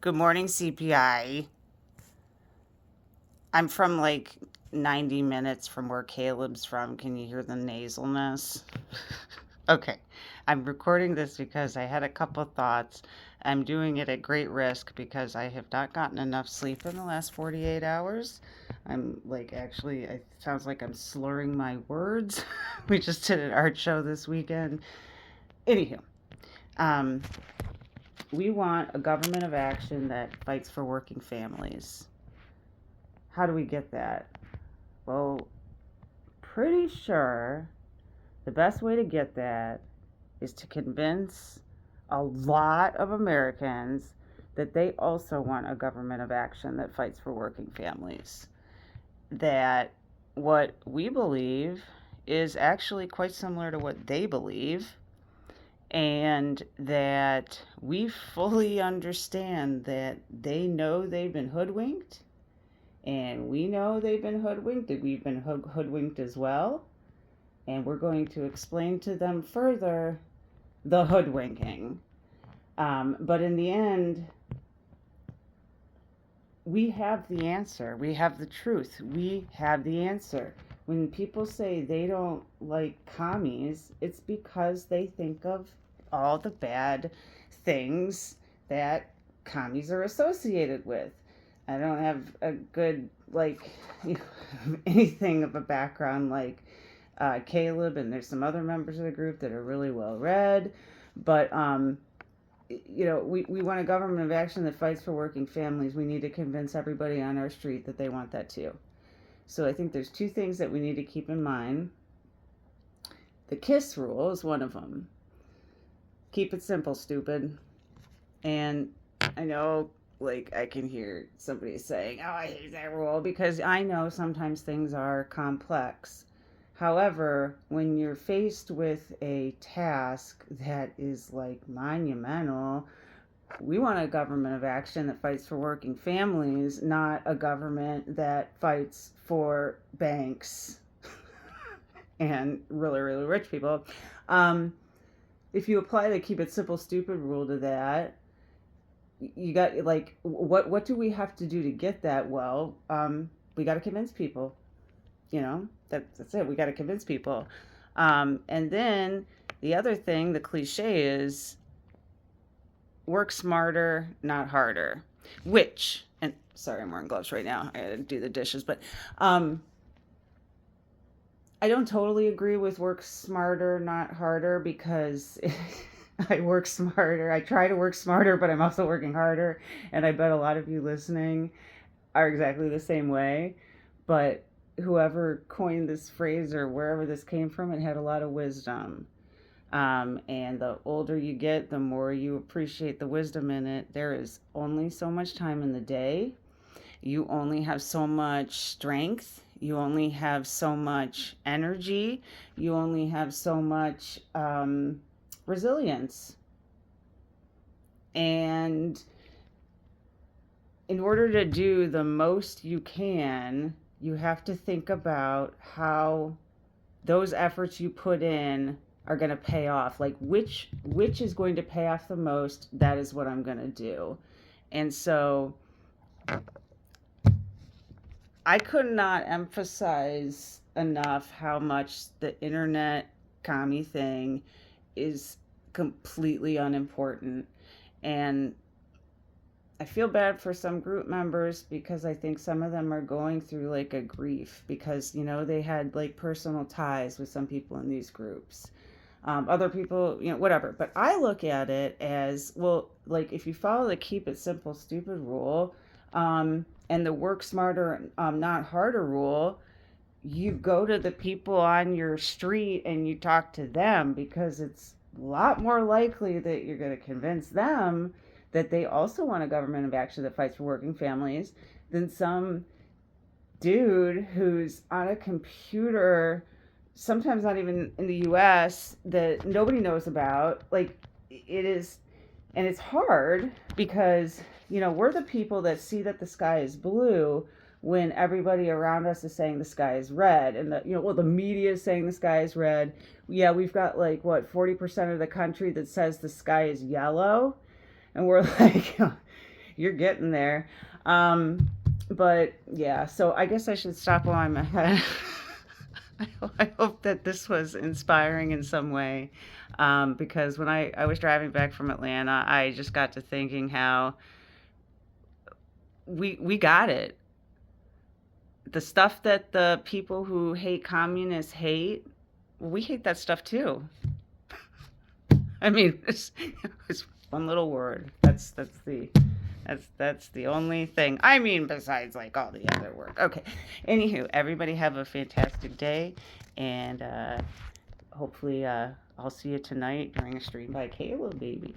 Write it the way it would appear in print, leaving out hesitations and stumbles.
Good morning, CPI. I'm from like 90 minutes from where Caleb's from. Can you hear the nasalness? Okay. I'm recording this because I had a couple thoughts. I'm doing it at great risk because I have not gotten enough sleep in the last 48 hours. I'm like, actually, it sounds like I'm slurring my words. We just did an art show this weekend. Anywho, um, we want a government of action that fights for working families. How do we get that? Well, pretty sure the best way to get that is to convince a lot of Americans that they also want a government of action that fights for working families. That what we believe is actually quite similar to what they believe, and that we fully understand that they know they've been hoodwinked, and we know they've been hoodwinked, that we've been hoodwinked as well, and we're going to explain to them further the hoodwinking. But in the end, we have the answer. We have the truth. We have the answer. When people say they don't like commies, it's because they think of all the bad things that commies are associated with. I don't have a good, like, you know, anything of a background like Caleb, and there's some other members of the group that are really well read. But, we want a government of action that fights for working families. We need to convince everybody on our street that they want that too. So I think there's two things that we need to keep in mind. The KISS rule is one of them. Keep it simple, stupid. And I know, like, I can hear somebody saying, oh, I hate that rule, because I know sometimes things are complex. However, when you're faced with a task that is like monumental, we want a government of action that fights for working families, not a government that fights for banks and really, really rich people. Um, if you apply the keep it simple, stupid rule to that, you got, like, what do we have to do to get that? Well, we got to convince people. That's it. We got to convince people. And then the other thing, the cliche is work smarter, not harder. Which, and sorry, I'm wearing gloves right now. I gotta do the dishes, but I don't totally agree with work smarter, not harder, because I work smarter. I try to work smarter, but I'm also working harder. And I bet a lot of you listening are exactly the same way. But whoever coined this phrase or wherever this came from, it had a lot of wisdom. And the older you get, the more you appreciate the wisdom in it. There is only so much time in the day. You only have so much strength. You only have so much energy. You only have so much resilience. And in order to do the most you can, you have to think about how those efforts you put in are going to pay off. Like, which is going to pay off the most. That is what I'm going to do. And so I could not emphasize enough how much the internet commie thing is completely unimportant. And I feel bad for some group members because I think some of them are going through like a grief because, they had like personal ties with some people in these groups. Other people, whatever. But I look at it as, well, like, if you follow the keep it simple, stupid rule, and the work smarter, not harder rule, you go to the people on your street and you talk to them, because it's a lot more likely that you're going to convince them that they also want a government of action that fights for working families than some dude who's on a computer, sometimes not even in the US, that nobody knows about. Like, it is, and it's hard because, we're the people that see that the sky is blue when everybody around us is saying the sky is red, and the media is saying the sky is red. Yeah, we've got like, what, 40% of the country that says the sky is yellow, and we're like, You're getting there. But yeah, so I guess I should stop while I'm ahead. I hope that this was inspiring in some way. Because when I was driving back from Atlanta, I just got to thinking how we got it. The stuff that the people who hate communists hate, we hate that stuff too. I mean, it's one little word. That's the only thing. I mean, besides like all the other work. Okay. Anywho, everybody have a fantastic day, and hopefully I'll see you tonight during a stream by Caleb, baby.